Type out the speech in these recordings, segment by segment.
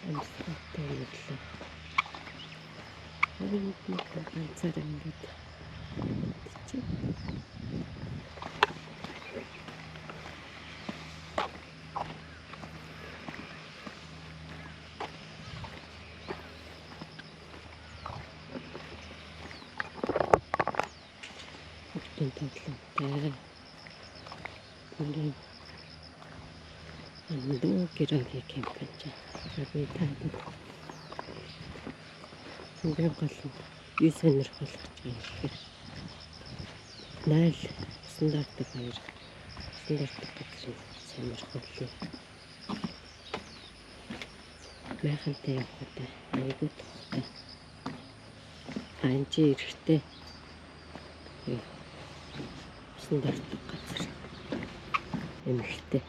амсгаатай мэдлээ. Нэг ганцаар ингээд чи. Хөвтөн тоглоомтой. Ингээд андуу гэрээ кемпэж. Би таад. Ингээд гол юу сонирхол гэж байна. Найл стандарт баяр. Стандарт газрын сонирхол. Майхантай явахтай айгуу тухтай. Анжи эрэхтэй. Стандарт газар. Эмхтэй.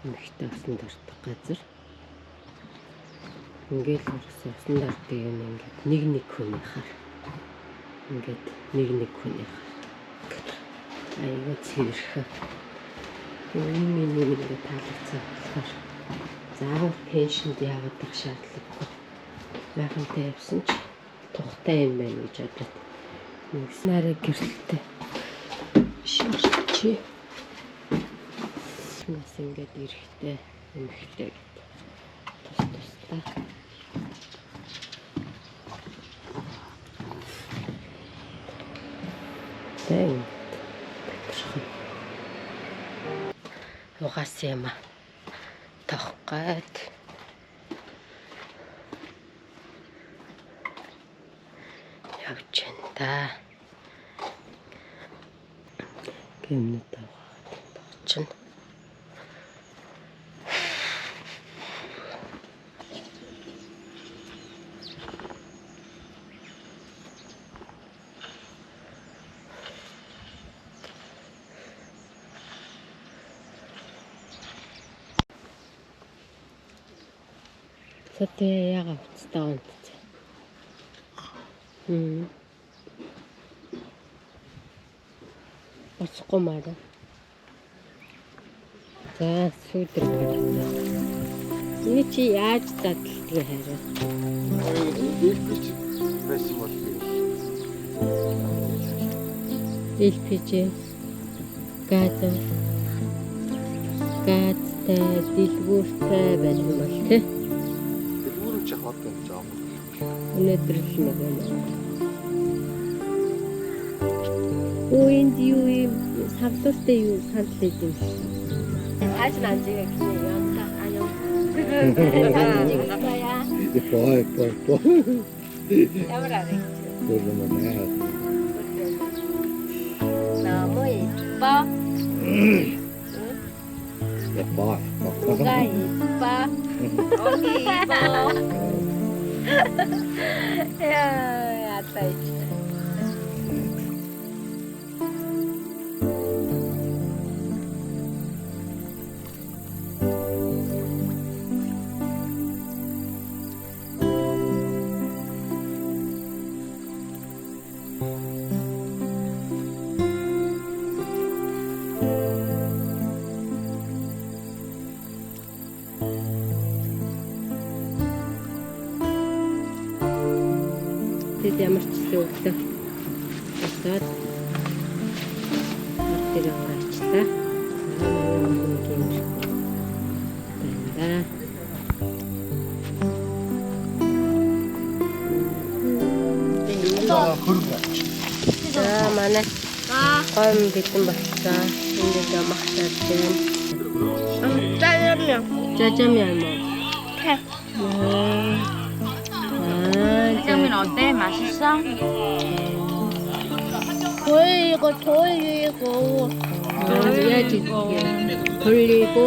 Эмхтэй стандарт газар. Ингээд стандарт юм ингээд нэг хүний хар. Ингээд нэг хүний хар. Айгуу цэвэрх. Миний ингээд таалагдсан болохоор заавал пеншнд яваад их шаардлагагүй. Майхантай явсан ч тухтай юм байна гэж бодоод нэгснараа гэрэлтэй шаарч. Нас ингээд эрэхтэй, эмхтэй тус-тустай. Тэн угаас юм тохгойд явж байна да. Гэмнэт тавчна. Сатэ яга уцтаа онц. Оцгүй маа. За сүйдэр байна. Энэ чи яаж дадлдгийг хараа. LPG газтай дэлгүүртэй байх юм бол тэ. Дэлгүүр ч хот юм жаа. Өнөөдөр л нэг байна. Энд юу юм савлуултай юу санал хийх юм. Хайж наажиг юм та аяа. Бой. Ямар арай. Бой. Намой ба. Бой. Гай ба. Окей ба. Я атай. Ямар ч зүйл өглөө босоод тэр аваачлаа. За манай гом битэн болцоо. Энд махтаад байна. 짜장면 뭐? 짜장면 어때? 맛있어? 돌리고 해야지 돌리고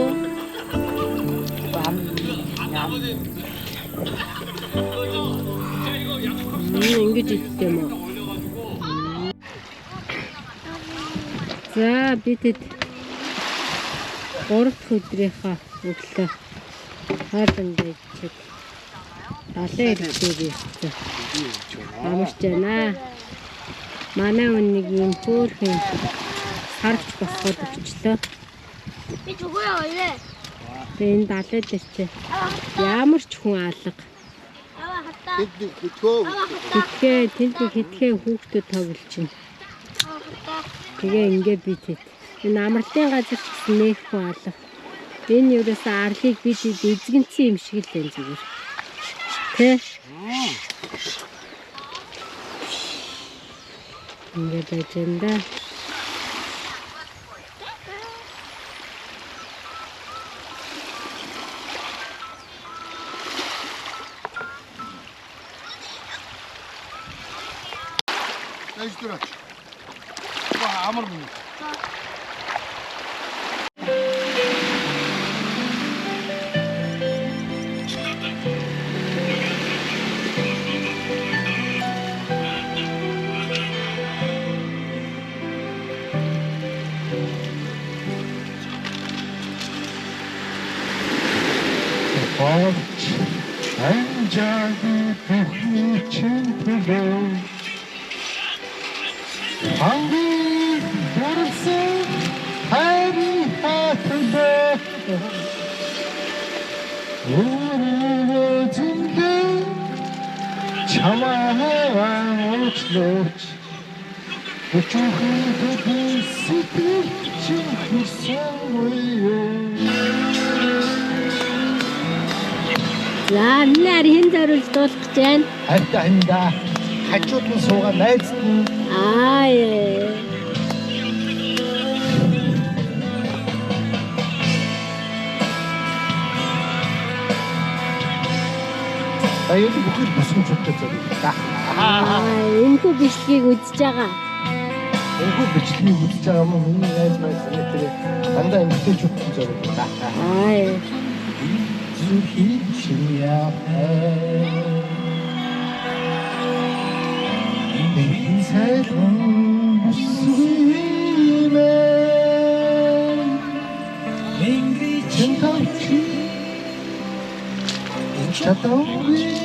앵겨지지 뭐. За бидэд 3 дахь өдрийнхаа өглөө хоолндоо чиг 70 иргэдэг ирсэн. Амарч байна. Манай нэг юм хөөрхөн сарч босгоод өчлөө. 이 누구야 원래? Энэ далай дээр чи ямар ч хүн алга. Тэдний хөтгөө. Тэнд хитгэн хүүхдүүд тоглож байна. Тэгээ ингээд би тэт. Энэ амралтын газар ч гэсэн нэх хүн алга. Энэ юурээс арлыг бид эзэгэнцэн юм шиг л байна зүгээр. Тэ? Ингээд байж энэ да. Эйсдрэч. Амар мөн. Анжаагүй бүхний чимпэлөө Хангийн дөрвсөн хайрын хатандаа Өөрөөр зингээ чамаа уучлаач Өчүүхэн төдөө сэтгэл чинь хүрсэн За нэр хэн зориулж дуулах гэж байна? Хайртай хандаа хажууд нь суугаа найзд нь Аяд бүхэл босгончтой зориулж та. Энэхүү бичлэгийг үзэж байгаа. Энэхүү бичлэгийг үзэж байгаа юм хүний найз маань тэр дандаа эмгтээчүүд зориулж та. Зүрхийчия Инсайдон сүмэ Энгричэн тавчи Чатауи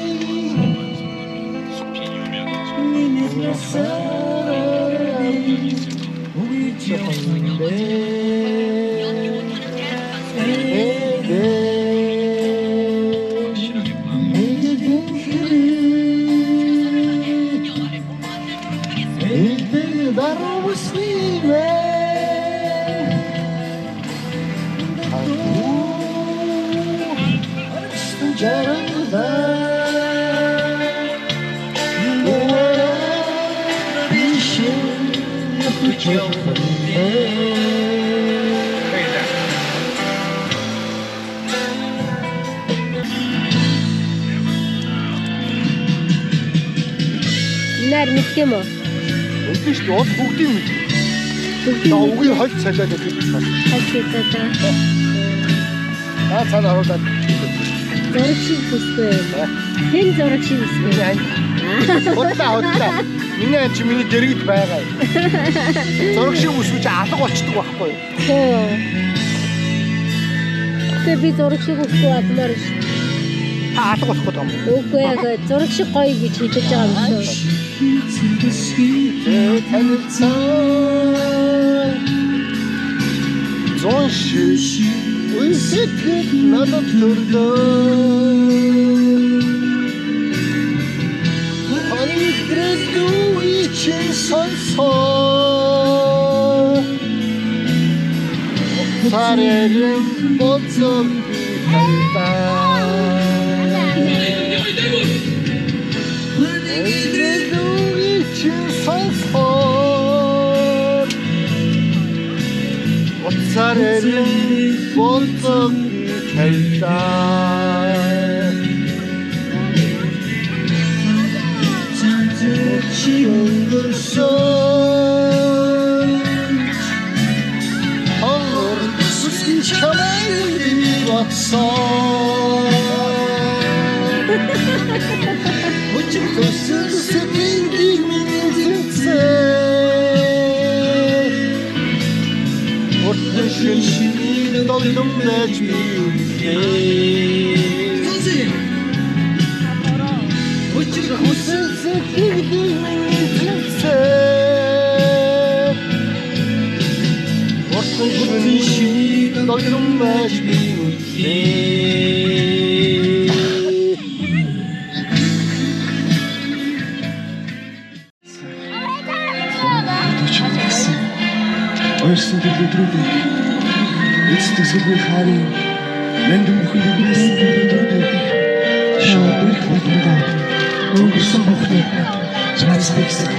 Нэр мэдх юм уу? Үгүй шүү дээ. Бүгдийг мэд. Үгийн хольт цалиад байдаг. Цаана харуулаад. Зураг шиг бүсгүй. Хэн зураг шиг бүсгүй? Хотлаа. Миний чи миний дэргэд байгаа. Зураг шиг бүсгүй алга болчдөг байхгүй юу? Тэгээ би зураг шиг бүсгүй адмаар ш. Та алга болох гэдэг юм. Үгүй яг зураг шиг гоё гэж хэлж байгаа юм шүү. Зон шиш үсэтгэл надад төрлөө Ханигрэдүү ичин сонсоо Сарэрэн боцон би хайтаа Ханигрэдүү ичин сонсоо Сарэрэн боцон би хайтаа өнгөрсөн Хонгор сүсгэн чамайг батсан Өчиг төсөл сэтгэлийг минь зэнцээ Уртын шинжийн долдон байж би үлээ Өчиг хүсэн сэтгэлийг минь зэнцээ Уртын шинжийн долдон байж би үлээ Эсгүй хари мэнд бүхэн дүгнэсэн өдрүүдийг шаардах болгоно. Өнгөрсөн бүхнийг цаасдагсан.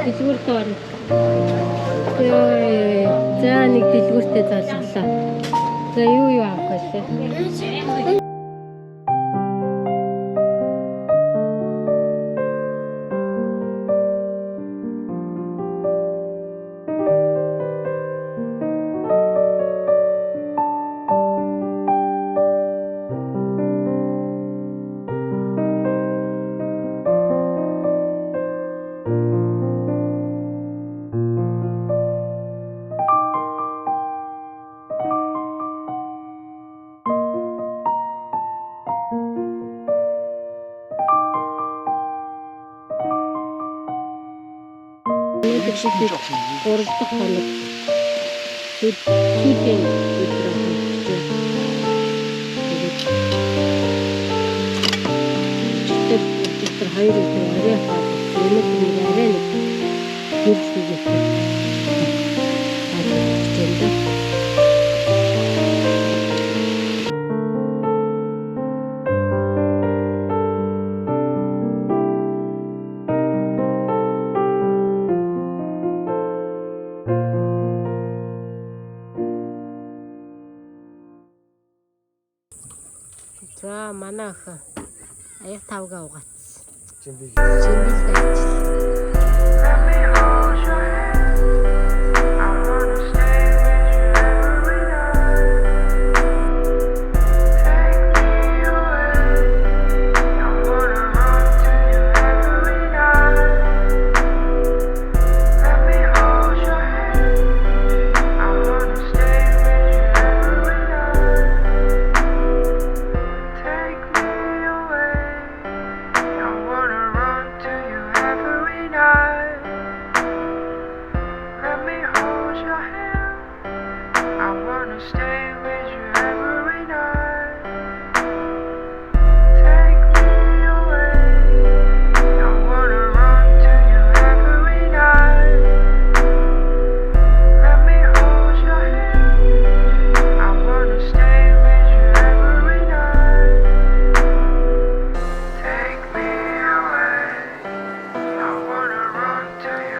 Дэлгүүртээ орно. За нэг дэлгүүртээ залглаа. За юу авах вэ? Гурав дахь хоног сүүлийн өдөр тэр хоёр өдөр арай хаад өнөөдөр арай нэг хөвсгийгтэй за манай ах аяг тавга угац. Жимбил.